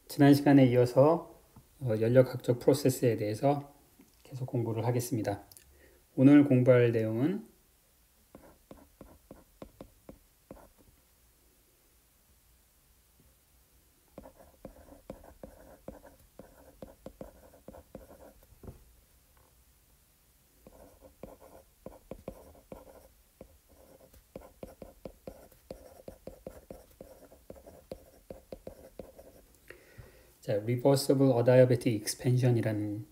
지난 시간에 이어서 연력학적 프로세스에 대해서 계속 공부를 하겠습니다. 오늘 공부할 내용은 Reversible Adiabatic Expansion이라는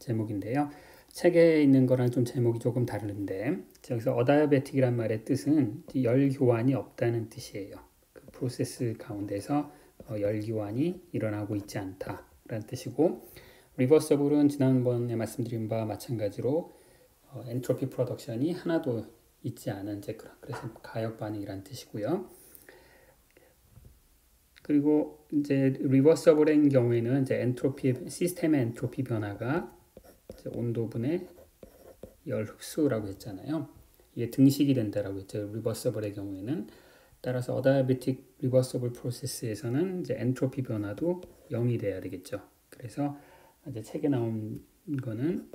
제목인데요. 책에 있는 거랑 좀 제목이 조금 다른데 여기서 Adiabatic이란 말의 뜻은 열교환이 없다는 뜻이에요. 그 프로세스 가운데서 열교환이 일어나고 있지 않다라는 뜻이고, Reversible은 지난번에 말씀드린 바와 마찬가지로 엔트로피 프로덕션이 하나도 있지 않은 그래서 가역 반응이란 뜻이고요. 그리고 이제 리버서블인 경우에는 이제 시스템의 엔트로피 변화가 이제 온도분의 열 흡수라고 했잖아요. 이게 등식이 된다라고 했죠. 리버서블의 경우에는. 따라서 어다이아베틱 리버서블 프로세스에서는 이제 엔트로피 변화도 0이 돼야 되겠죠. 그래서 이제 책에 나온 거는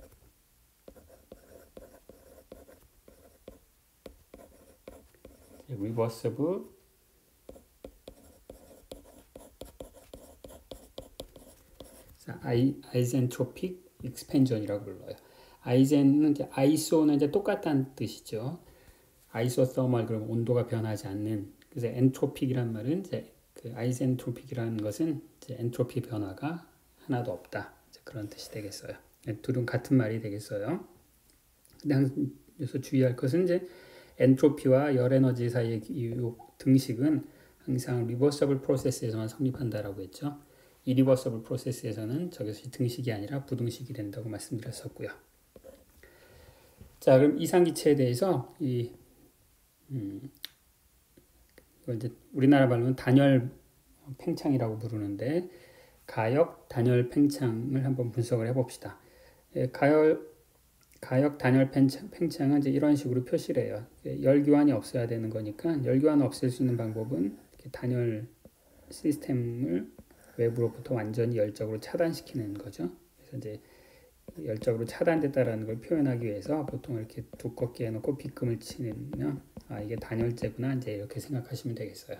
리버서블 아이젠트로픽 익스펜전이라고 불러요. 아이젠은 이제 아이소는 이제 똑같다는 뜻이죠. 아이소서멀 그러면 온도가 변하지 않는. 그래서 엔트로픽이란 말은 이제 그 아이젠트로픽이라는 것은 이제 엔트로피 변화가 하나도 없다. 그런 뜻이 되겠어요. 둘은 같은 말이 되겠어요. 근데 여기서 주의할 것은 이제 엔트로피와 열 에너지 사이의 이 등식은 항상 리버서블 프로세스에서만 성립한다라고 했죠. 이리버서블 프로세스에서는 저것이 등식이 아니라 부등식이 된다고 말씀드렸었고요. 자, 그럼 이상기체에 대해서 이제 우리나라 말로는 단열 팽창이라고 부르는데 가역 단열 팽창을 한번 분석을 해봅시다. 가역 단열 팽창은 이제 이런 식으로 표시를 해요. 열교환이 없어야 되는 거니까 열교환을 없앨 수 있는 방법은 단열 시스템을 외부로부터 완전히 열적으로 차단시키는 거죠. 그래서 이제 열적으로 차단됐다라는 걸 표현하기 위해서 보통 이렇게 두껍게 해놓고 빗금을 치면 이게 단열재구나 이제 이렇게 생각하시면 되겠어요.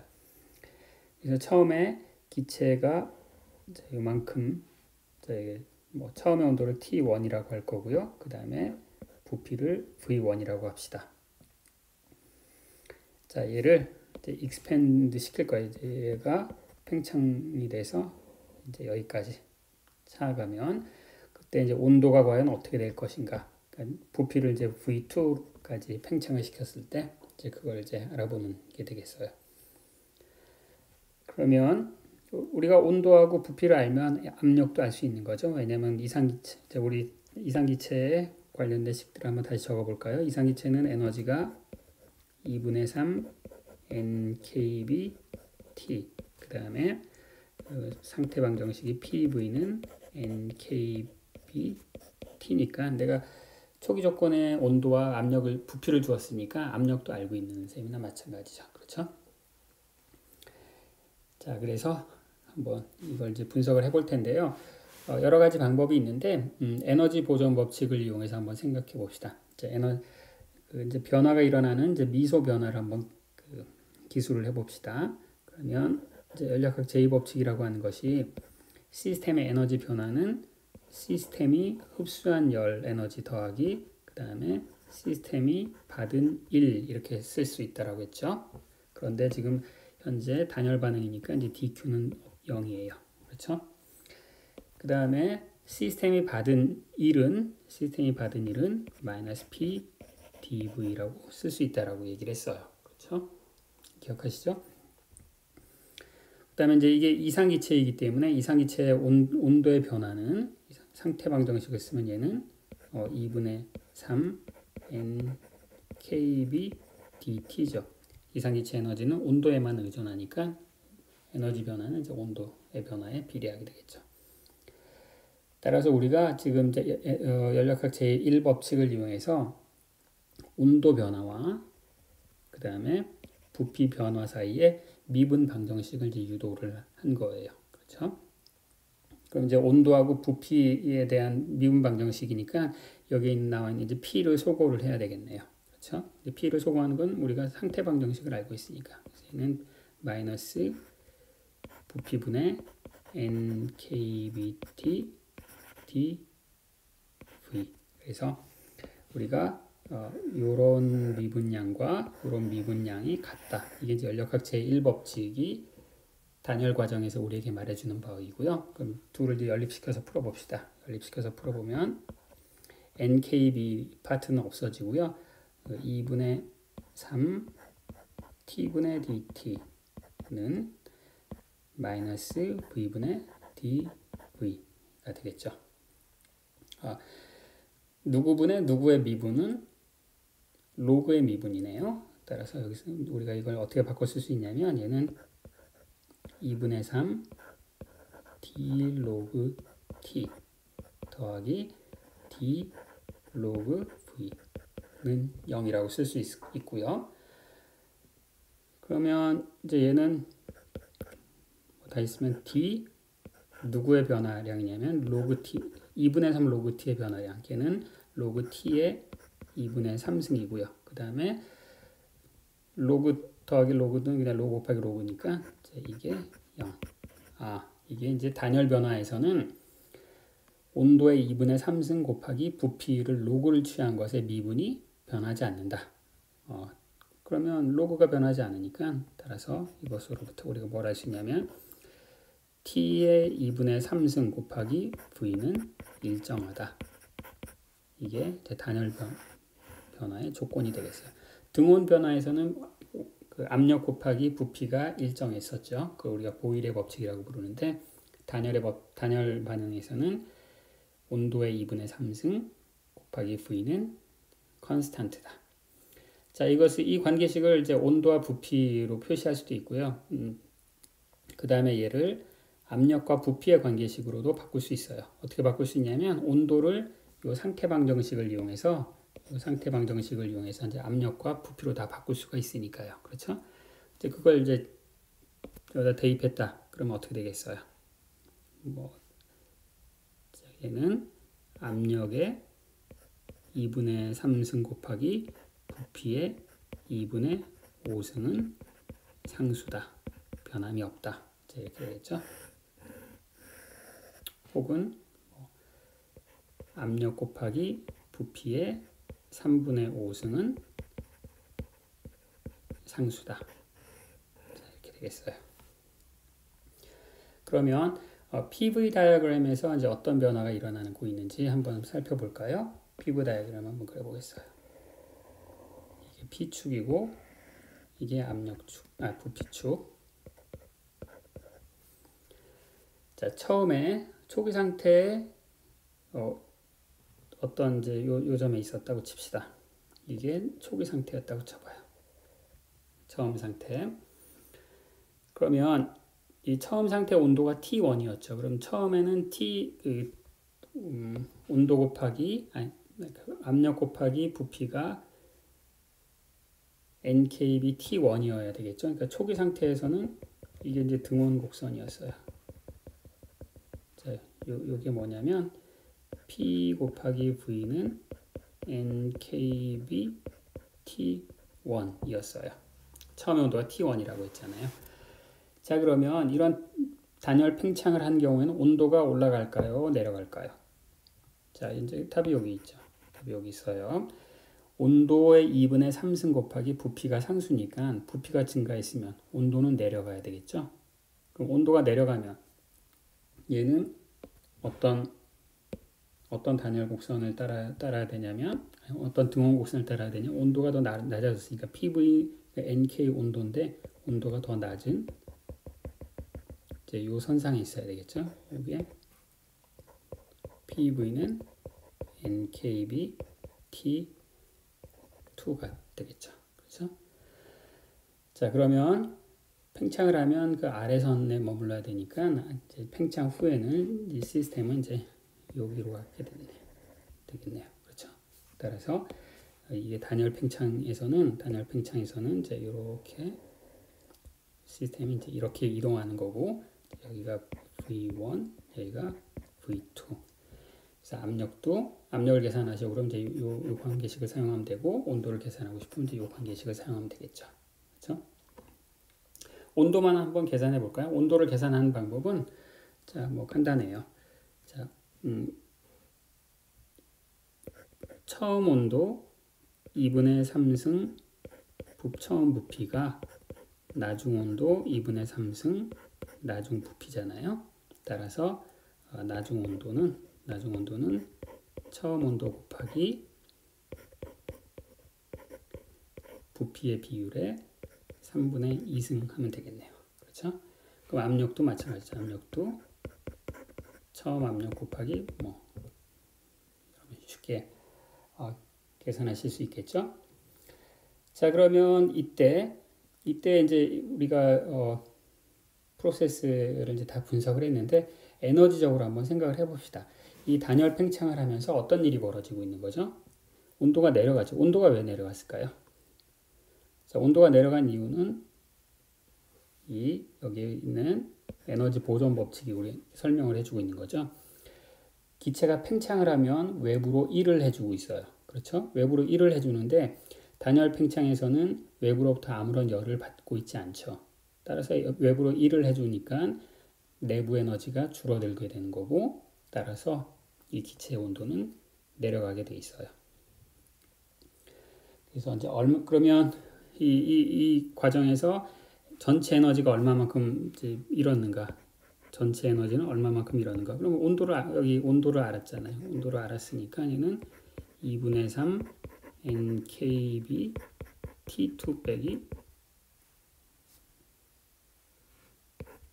그래서 처음에 기체가 이제 이만큼 뭐 처음에 온도를 T1이라고 할 거고요. 그 다음에 부피를 V1이라고 합시다. 자, 얘를 이제 익스펜드 시킬 거예요. 얘가 팽창이 돼서 이제 여기까지 차가면 그때 이제 온도가 과연 어떻게 될 것인가? 그러니까 부피를 이제 V2까지 팽창을 시켰을 때 이제 그걸 이제 알아보는 게 되겠어요. 그러면 우리가 온도하고 부피를 알면 압력도 알 수 있는 거죠. 왜냐하면 이상기체, 우리 이상기체에 관련된 식들을 한번 다시 적어볼까요? 이상기체는 에너지가 2분의 3 NKB T. 그 다음에 상태 방정식이 PV는 NKB T니까 내가 초기 조건의 온도와 압력을 부피를 주었으니까 압력도 알고 있는 셈이나 마찬가지죠. 그렇죠? 자, 그래서 한번 이걸 이제 분석을 해볼 텐데요. 여러 가지 방법이 있는데 에너지 보존 법칙을 이용해서 한번 생각해 봅시다. 이제 변화가 일어나는 이제 미소 변화를 한번 기술을 해봅시다. 그러면 이제 연력학 제2법칙이라고 하는 것이 시스템의 에너지 변화는 시스템이 흡수한 열 에너지 더하기 그 다음에 시스템이 받은 1 이렇게 쓸 수 있다라고 했죠. 그런데 지금 현재 단열 반응이니까 이제 DQ는 0이에요. 그렇죠? 그 다음에 시스템이 받은 1은 마이너스 P dV라고 쓸 수 있다라고 얘기를 했어요. 그렇죠? 기억하시죠? 그 다음에 이제 이게 이상기체이기 때문에 이상기체의 온도의 변화는 상태 방정식을 쓰면 얘는 2분의 3 NKB DT죠. 이상기체 에너지는 온도에만 의존하니까 에너지 변화는 이제 온도의 변화에 비례하게 되겠죠. 따라서 우리가 지금 이제 연력학 제1법칙을 이용해서 온도 변화와 그 다음에 부피 변화 사이에 미분 방정식을 이제 유도를 한 거예요. 그렇죠? 그럼 이제 온도하고 부피에 대한 미분 방정식이니까 여기 나와 있는 이제 P를 소거를 해야 되겠네요. 그렇죠? 이제 P를 소거하는 건 우리가 상태 방정식을 알고 있으니까. 그래서 얘는 마이너스 부피분의 NKBT dV. 그래서 우리가 요런 미분량과 요런 미분량이 같다. 이게 이제 연력학 제1법칙이 단열 과정에서 우리에게 말해주는 바이고요. 그럼 둘을 이제 연립시켜서 풀어봅시다. 연립시켜서 풀어보면 NKB 파트는 없어지고요. 2분의 3 T분의 DT는 마이너스 V분의 DV가 되겠죠. 누구분의 누구의 미분은 로그의 미분이네요. 따라서 여기서 우리가 이걸 어떻게 바꿔 쓸 수 있냐면 얘는 2분의 3 D 로그 T 더하기 D 로그 V는 0이라고 쓸 수 있고요. 그러면 이제 얘는 다 있으면 D 누구의 변화량이냐면 로그 T 2분의 3 로그 T의 변화량. 걔는 로그 T의 2분의 3승이고요. 그 다음에 로그 더하기 로그는 그냥 로그 곱하기 로그니까 이게 0. 이게 이제 단열 변화에서는 온도의 2분의 3승 곱하기 부피를 로그를 취한 것의 미분이 변하지 않는다. 그러면 로그가 변하지 않으니까 따라서 이것으로부터 우리가 뭘 할 수 있냐면 T의 2분의 3승 곱하기 V는 일정하다. 이게 단열 변화의 조건이 되겠어요. 등온 변화에서는 그 압력 곱하기 부피가 일정했었죠. 그 우리가 보일의 법칙이라고 부르는데 단열 반응에서는 온도의 2분의 3승 곱하기 V는 컨스탄트다. 자, 이 관계식을 이제 온도와 부피로 표시할 수도 있고요. 그 다음에 얘를 압력과 부피의 관계식으로도 바꿀 수 있어요. 어떻게 바꿀 수 있냐면 온도를 이 상태 방정식을 이용해서 이제 압력과 부피로 다 바꿀 수가 있으니까요. 그렇죠? 이제 그걸 이제 여기다 대입했다. 그러면 어떻게 되겠어요? 얘는 압력의 2분의 3승 곱하기 부피의 2분의 5승은 상수다. 변함이 없다. 이렇게 되겠죠? 혹은 압력 곱하기 부피의 3분의 5승은 상수다. 이렇게 되겠어요. 그러면 PV 다이어그램에서 이제 어떤 변화가 일어나고 있는지 한번 살펴볼까요? PV 다이어그램 한번 그려보겠어요. 이게 P축이고 이게 압력축, 부피축. 자, 처음에 초기 상태에 어떤 이제 요 점에 있었다고 칩시다. 이게 초기 상태였다고 쳐봐요. 처음 상태. 그러면 이 처음 상태 온도가 T1이었죠. 그럼 처음에는 온도 곱하기 압력 곱하기 부피가 NKB T1이어야 되겠죠. 그러니까 초기 상태에서는 이게 이제 등온 곡선이었어요. 자, 요게 뭐냐면 P 곱하기 V는 NKB T1이었어요. 처음에 온도가 T1이라고 했잖아요. 자, 그러면 이런 단열 팽창을 한 경우에는 온도가 올라갈까요? 내려갈까요? 자, 이제 답이 여기 있죠. 답이 여기 있어요. 온도의 2분의 3승 곱하기 부피가 상수니까 부피가 증가했으면 온도는 내려가야 되겠죠. 그럼 온도가 내려가면 얘는 어떤 단열 곡선을 따라야 되냐면 어떤 등원 곡선을 따라야 되냐 온도가 더 낮아졌으니까 PV NK 온도인데 온도가 더 낮은 이제 요 선상에 있어야 되겠죠. 여기에 PV는 NKB T2가 되겠죠. 그렇죠? 자, 그러면 팽창을 하면 그 아래선에 머물러야 되니까 이제 팽창 후에는 이 시스템은 이제 여기로 가게 되겠네요. 그렇죠? 따라서 이게 단열 팽창에서는 이제 이렇게 시스템이 이제 이렇게 이동하는 거고 여기가 V1, 여기가 V2. 그래서 압력을 계산하시고 그럼 이제 요 관계식을 사용하면 되고 온도를 계산하고 싶으면 이제 요 관계식을 사용하면 되겠죠. 그렇죠? 온도만 한번 계산해 볼까요? 온도를 계산하는 방법은 자, 뭐 간단해요. 자, 처음 온도 2분의 3승 처음 부피가 나중 온도 2분의 3승 나중 부피잖아요. 따라서 나중 온도는 처음 온도 곱하기 부피의 비율에 3분의 2승 하면 되겠네요. 그렇죠? 그럼 압력도 마찬가지죠. 압력도 처음 압력 곱하기 뭐 쉽게 계산하실 수 있겠죠? 자, 그러면 이때 이제 우리가 프로세스를 이제 다 분석을 했는데 에너지적으로 한번 생각을 해봅시다. 이 단열 팽창을 하면서 어떤 일이 벌어지고 있는 거죠? 온도가 내려가죠. 온도가 왜 내려갔을까요? 자, 온도가 내려간 이유는 여기 있는 에너지 보존 법칙이 우리 설명을 해주고 있는 거죠. 기체가 팽창을 하면 외부로 일을 해주고 있어요. 그렇죠? 외부로 일을 해주는데 단열 팽창에서는 외부로부터 아무런 열을 받고 있지 않죠. 따라서 외부로 일을 해주니까 내부 에너지가 줄어들게 되는 거고 따라서 이 기체의 온도는 내려가게 돼 있어요. 그래서 이제 그러면 이 과정에서 전체 에너지가 얼마만큼 이제 일었는가? 전체 에너지는 얼마만큼 일었는가? 그러면 여기 온도를 알았잖아요. 온도를 알았으니까 얘는 2분의 3 NKB T2 빼기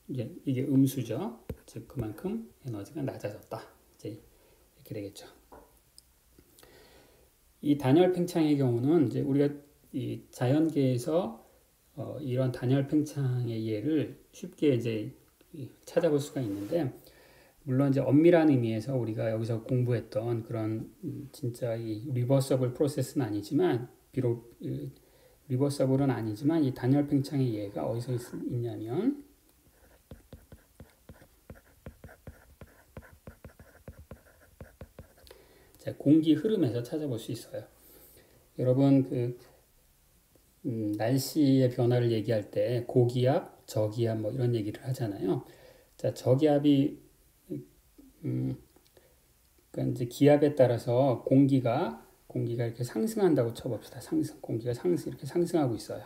이게 음수죠. 즉 그만큼 에너지가 낮아졌다. 이제 이렇게 되겠죠. 이 단열 팽창의 경우는 이제 우리가 이 자연계에서 이런 단열 팽창의 예를 쉽게 이제 찾아볼 수가 있는데 물론 이제 엄밀한 의미에서 우리가 여기서 공부했던 그런 진짜 이 리버서블 프로세스는 아니지만 비록 리버서블은 아니지만 이 단열 팽창의 예가 어디서 있냐면 자, 공기 흐름에서 찾아볼 수 있어요. 여러분 날씨의 변화를 얘기할 때 고기압, 저기압 뭐 이런 얘기를 하잖아요. 자, 저기압이 그러니까 이제 기압에 따라서 공기가 이렇게 상승한다고 쳐봅시다. 공기가 이렇게 상승하고 있어요.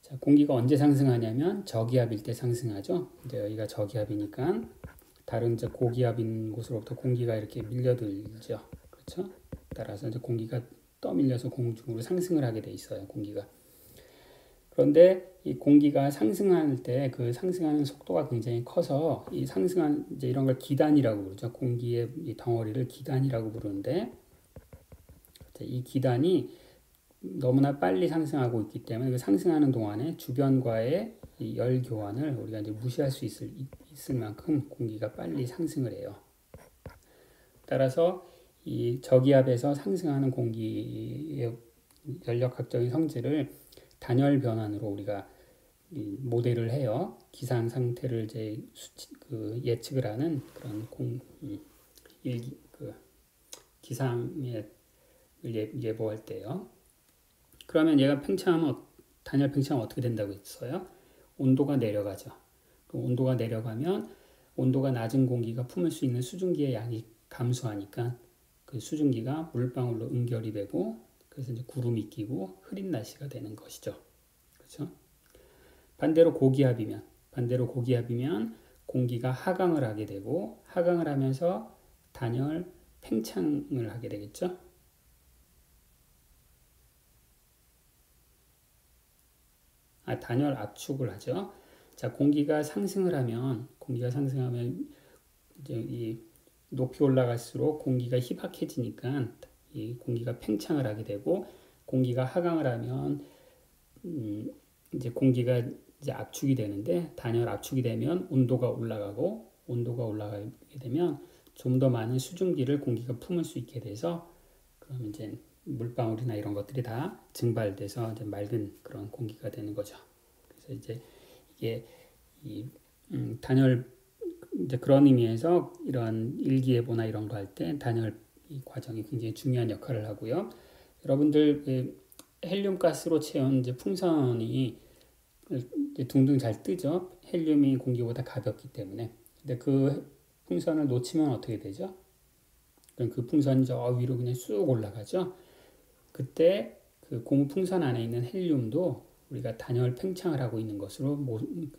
자, 공기가 언제 상승하냐면 저기압일 때 상승하죠. 이제 여기가 저기압이니까 다른 이제 고기압인 곳으로부터 공기가 이렇게 밀려들죠. 그렇죠? 따라서 이제 공기가 떠밀려서 공중으로 상승을 하게 돼 있어요. 공기가. 그런데 이 공기가 상승할 때 그 상승하는 속도가 굉장히 커서 이 상승한 이제 이런 걸 기단이라고 부르죠. 공기의 이 덩어리를 기단이라고 부르는데 이 기단이 너무나 빨리 상승하고 있기 때문에 그 상승하는 동안에 주변과의 이 열 교환을 우리가 이제 무시할 수 있을 만큼 공기가 빨리 상승을 해요. 따라서 이 저기압에서 상승하는 공기의 연력학적인 성질을 단열 변환으로 우리가 모델을 해요. 기상 상태를 이제 예측을 하는 그런 기상의 예보할 때요. 그러면 얘가 단열 팽창하면 어떻게 된다고 했어요? 온도가 내려가죠. 온도가 내려가면 온도가 낮은 공기가 품을 수 있는 수증기의 양이 감소하니까 그 수증기가 물방울로 응결이 되고 그래서 이제 구름이 끼고 흐린 날씨가 되는 것이죠. 그렇죠? 반대로 고기압이면 공기가 하강을 하게 되고 하강을 하면서 단열 팽창을 하게 되겠죠. 단열 압축을 하죠. 자, 공기가 상승하면 이제 이 높이 올라갈수록 공기가 희박해지니까 이 공기가 팽창을 하게 되고 공기가 하강을 하면 이제 공기가 이제 압축이 되는데 단열 압축이 되면 온도가 올라가게 되면 좀 더 많은 수증기를 공기가 품을 수 있게 돼서 그럼 이제 물방울이나 이런 것들이 다 증발돼서 이제 맑은 그런 공기가 되는 거죠. 그래서 이제 이게 이 단열 이제 그런 의미에서 이런 일기예보나 이런 거 할 때 단열 이 과정이 굉장히 중요한 역할을 하고요. 여러분들 그 헬륨 가스로 채운 이제 풍선이 이제 둥둥 잘 뜨죠. 헬륨이 공기보다 가볍기 때문에. 근데 그 풍선을 놓치면 어떻게 되죠? 그럼 그 풍선이 저 위로 그냥 쑥 올라가죠. 그때 그 고무 풍선 안에 있는 헬륨도 우리가 단열 팽창을 하고 있는 것으로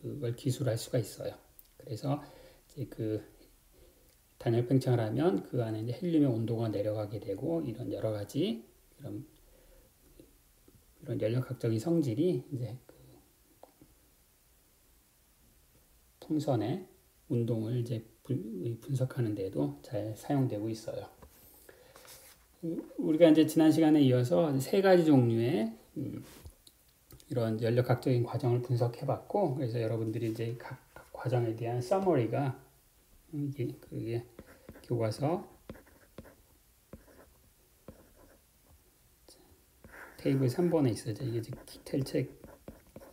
그걸 기술할 수가 있어요. 그래서 이제 그 단열 팽창을 하면 그 안에 이제 헬륨의 온도가 내려가게 되고 이런 여러 가지 이런 연력학적인 성질이 이제 그 풍선의 운동을 이제 분석하는 데도 잘 사용되고 있어요. 우리가 이제 지난 시간에 이어서 세 가지 종류의 이런 연력학적인 과정을 분석해봤고, 그래서 여러분들이 이제 각 과정에 대한 서머리가 그게 교과서 테이블 3번에 있어요. 이게 지금 기텔책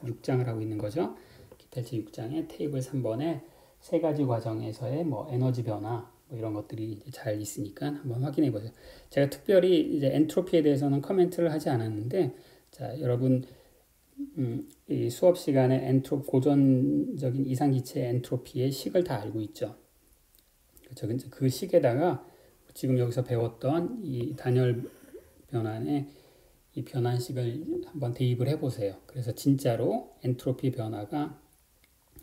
6장을 하고 있는 거죠. 기텔책 6장에 테이블 3번에 세 가지 과정에서의 뭐 에너지 변화 뭐 이런 것들이 잘 있으니까 한번 확인해 보세요. 제가 특별히 이제 엔트로피에 대해서는 코멘트를 하지 않았는데, 자 여러분 이 수업 시간에 고전적인 이상기체의 엔트로피의 식을 다 알고 있죠. 그렇죠. 그 식에다가 지금 여기서 배웠던 이 단열 변환의 이 변환식을 한번 대입을 해보세요. 그래서 진짜로 엔트로피 변화가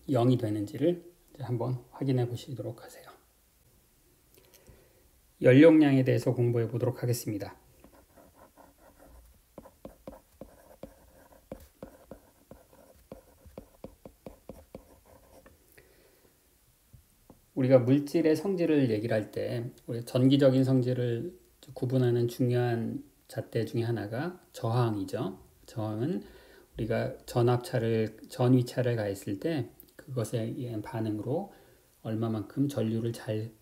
0이 되는지를 한번 확인해 보시도록 하세요. 연료량에 대해서 공부해 보도록 하겠습니다. 우리가 물질의 성질을 얘기를 할 때 우리 전기적인 성질을 구분하는 중요한 잣대 중에 하나가 저항이죠. 저항은 우리가 전위차를 가했을 때 그것에 의한 반응으로 얼마만큼 전류를 잘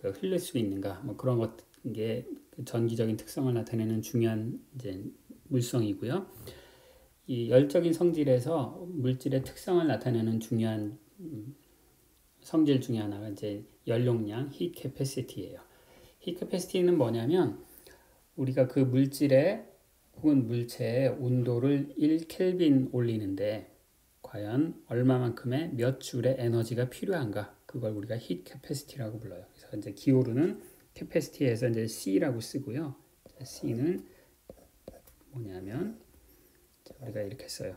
흘릴 수 있는가, 뭐 그런 게 전기적인 특성을 나타내는 중요한 이제 물성이고요. 이 열적인 성질에서 물질의 특성을 나타내는 중요한 성질 중에 하나가 이제 연료량, heat capacity예요. heat capacity는 뭐냐면 우리가 그 물질의 혹은 물체의 온도를 1켈빈 올리는데 과연 얼마만큼의 몇 줄의 에너지가 필요한가? 그걸 우리가 heat capacity라고 불러요. 그래서 이제 기호로는 capacity에서 이제 C라고 쓰고요. C는 뭐냐면 우리가 이렇게 써요.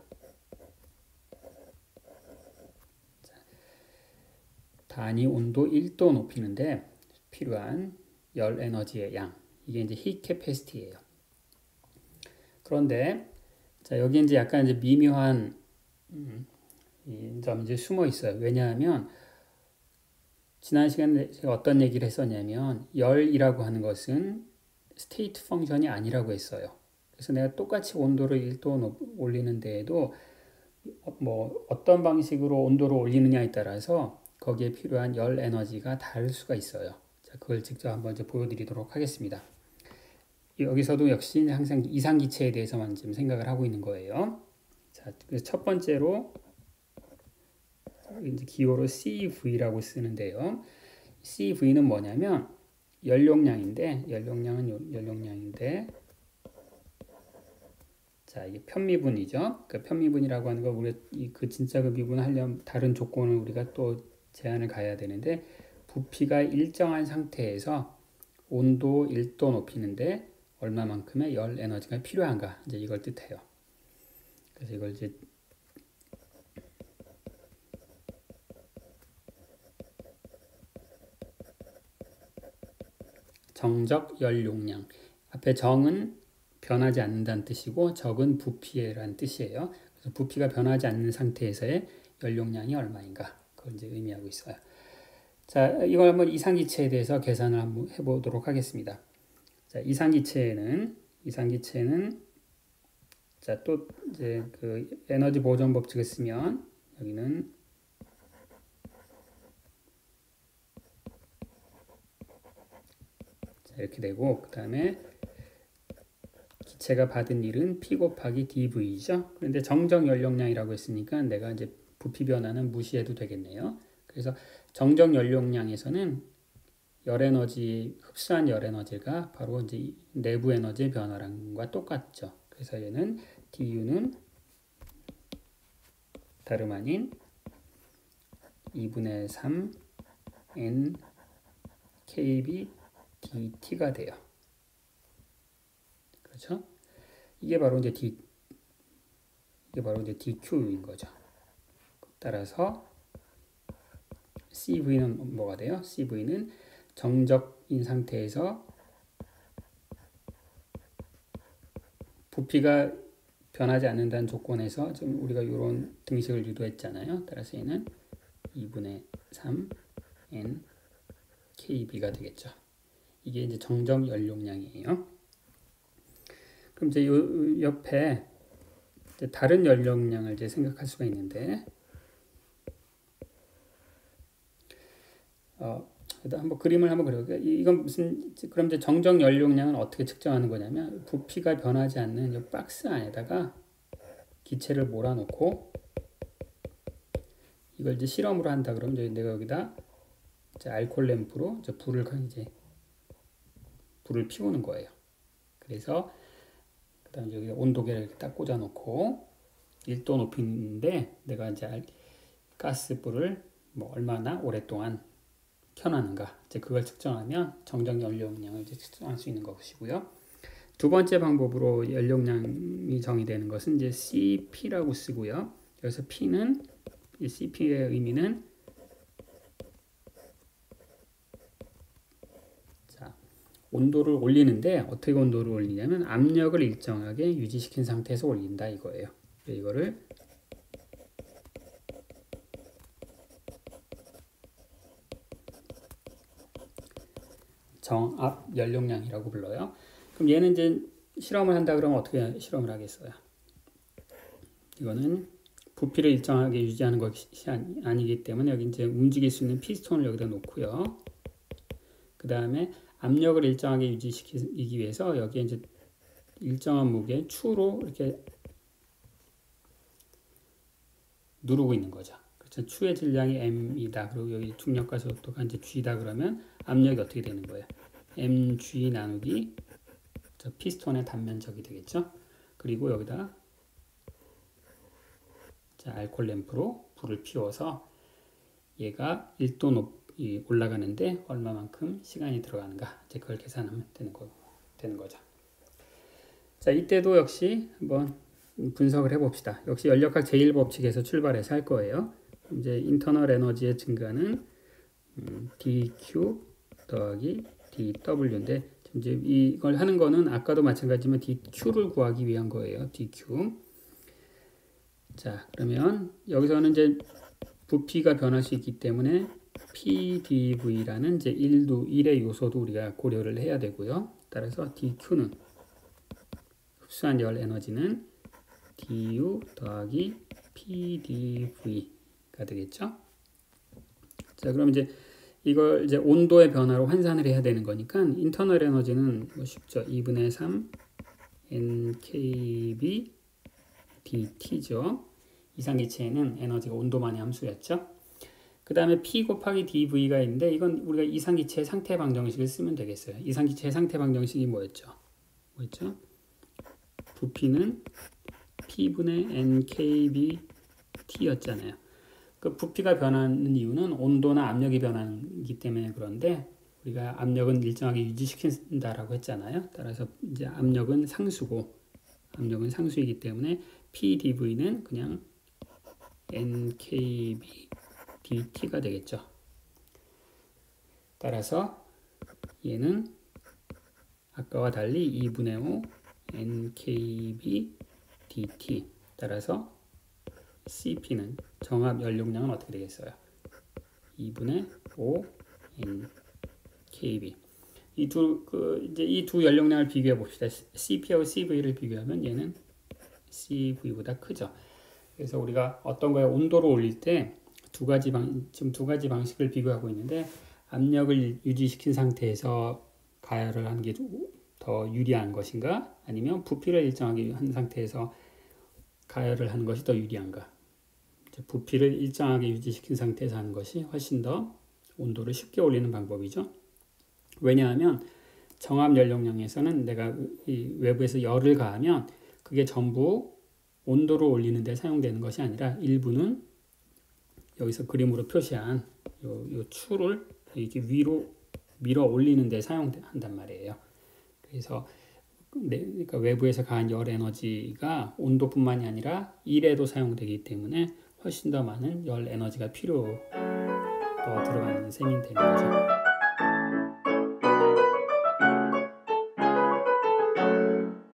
단위 온도 1도 높이는데 필요한 열 에너지의 양, 이게 이제 heat capacity예요. 그런데 자 여기 이제 약간 이제 미묘한 점이 이제 숨어 있어요. 왜냐하면 지난 시간에 제가 어떤 얘기를 했었냐면 열이라고 하는 것은 스테이트 펑션이 아니라고 했어요. 그래서 내가 똑같이 온도를 1도 올리는 데에도 뭐 어떤 방식으로 온도를 올리느냐에 따라서 거기에 필요한 열 에너지가 다를 수가 있어요. 자, 그걸 직접 한번 이제 보여드리도록 하겠습니다. 여기서도 역시 항상 이상기체에 대해서만 지금 생각을 하고 있는 거예요. 자, 그래서 첫 번째로 이제 기호로 CV라고 쓰는데요. CV는 뭐냐면 연료량인데 자, 이게 편미분이죠. 그 편미분이라고 하는 거 우리가 그 진짜 그 미분을 하려면 다른 조건을 우리가 또 제한을 가야 되는데 부피가 일정한 상태에서 온도 1도 높이는데 얼마만큼의 열 에너지가 필요한가, 이제 이걸 뜻해요. 그래서 이걸 이제 정적 연료량, 앞에 정은 변하지 않는다는 뜻이고 적은 부피라는 뜻이에요. 그래서 부피가 변하지 않는 상태에서의 연료량이 얼마인가, 그걸 이제 의미하고 있어요. 자, 이걸 한번 이상기체에 대해서 계산을 한번 해보도록 하겠습니다. 자, 이상기체는 자, 또 이제 그 에너지 보존 법칙을 쓰면 여기는 자, 이렇게 되고 그 다음에 기체가 받은 일은 P 곱하기 dV죠. 그런데 정적 연료량이라고 했으니까 내가 이제 부피 변화는 무시해도 되겠네요. 그래서 정적 연료량에서는 흡수한 열 에너지가 바로 이제 내부 에너지의 변화량과 똑같죠. 그래서 얘는 DU는 다름 아닌 2분의 3 N KB DT가 돼요. 그렇죠? 이게 바로 이제 DQ인 거죠. 따라서 CV는 뭐가 돼요? CV는 정적인 상태에서 부피가 변하지 않는다는 조건에서 좀 우리가 이런 등식을 유도했잖아요. 따라서 얘는 2분의 3 N KB가 되겠죠. 이게 이제 정적 연료량이에요. 그럼 이제 요 옆에 이제 다른 연료량을 이제 생각할 수가 있는데, 한번 그림을 한번 그려볼게요. 이건 그럼 이제 정적 연료량은 어떻게 측정하는 거냐면, 부피가 변하지 않는 이 박스 안에다가 기체를 몰아놓고, 이걸 이제 실험으로 한다 그러면 이제 내가 여기다 이제 알코올 램프로 이제 불을 피우는 거예요. 그래서 그다음에 여기 온도계를 이렇게 딱 꽂아놓고 1도 높이인데 내가 이제 가스불을 뭐 얼마나 오랫동안 켜놨는가, 이제 그걸 측정하면 정적 연료량을 이제 측정할 수 있는 것이고요. 두 번째 방법으로 연료량이 정의되는 것은 이제 CP라고 쓰고요. 여기서 P는 이 CP의 의미는 온도를 올리는데 어떻게 온도를 올리냐면 압력을 일정하게 유지시킨 상태에서 올린다 이거예요. 이거를 정압 연료량이라고 불러요. 그럼 얘는 이제 실험을 한다 그러면 어떻게 실험을 하겠어요? 이거는 부피를 일정하게 유지하는 것이 아니기 때문에 여기 이제 움직일 수 있는 피스톤을 여기다 놓고요. 그 다음에 압력을 일정하게 유지시키기 위해서 여기에 이제 일정한 무게 추로 이렇게 누르고 있는 거죠. 그렇죠. 추의 질량이 m이다. 그리고 여기 중력과 속도가 이제 g다 그러면 압력이 어떻게 되는 거예요? mg 나누기 저 피스톤의 단면적이 되겠죠. 그리고 여기다 자, 알코올 램프로 불을 피워서 얘가 1도 높이 올라가는데 얼마만큼 시간이 들어가는가, 이제 그걸 계산하면 되는 거죠. 자, 이때도 역시 한번 분석을 해봅시다. 역시 연력학 제1법칙에서 출발해서 할 거예요. 이제 인터널 에너지의 증가는 dQ 더하기 dW인데 이제 이걸 하는 거는 아까도 마찬가지지만 dQ를 구하기 위한 거예요. dQ. 자, 그러면 여기서는 이제 부피가 변할 수 있기 때문에 PdV라는 이제 1의 요소도 우리가 고려를 해야 되고요. 따라서 dQ는 흡수한 열 에너지는 du 더하기 PdV가 되겠죠. 자, 그럼 이제 이걸 이제 온도의 변화로 환산을 해야 되는 거니까 인터널 에너지는 뭐 쉽죠. 2분의 3 NKB DT죠. 이상기체에는 에너지가 온도만의 함수였죠. 그 다음에 P 곱하기 dV가 있는데 이건 우리가 이상기체의 상태 방정식을 쓰면 되겠어요. 이상기체의 상태 방정식이 뭐였죠? 부피는 P분의 NKB T였잖아요. 그 부피가 변하는 이유는 온도나 압력이 변하기 때문에 그런데 우리가 압력은 일정하게 유지시킨다라고 했잖아요. 따라서 이제 압력은 상수이기 때문에 PdV는 그냥 NKB DT가 되겠죠. 따라서 얘는 아까와 달리 2분의 5 NKB DT, 따라서 CP는 정압 연료량은 어떻게 되겠어요? 2분의 5 NKB. 이제 이 두 연료량을 비교해 봅시다. CP하고 CV를 비교하면 얘는 CV보다 크죠. 그래서 우리가 어떤 거에 온도를 올릴 때 지금 두 가지 방식을 비교하고 있는데, 압력을 유지시킨 상태에서 가열을 하는 게 더 유리한 것인가, 아니면 부피를 일정하게 한 상태에서 가열을 하는 것이 더 유리한가. 부피를 일정하게 유지시킨 상태에서 하는 것이 훨씬 더 온도를 쉽게 올리는 방법이죠. 왜냐하면 정압 연료량에서는 내가 이 외부에서 열을 가하면 그게 전부 온도를 올리는 데 사용되는 것이 아니라 일부는 여기서 그림으로 표시한 요 추를 이렇게 위로 밀어 올리는 데 사용한단 말이에요. 그래서 그러니까 외부에서 가한 열 에너지가 온도뿐만이 아니라 일에도 사용되기 때문에 훨씬 더 많은 열 에너지가 더 들어가는 셈이 되는 거죠.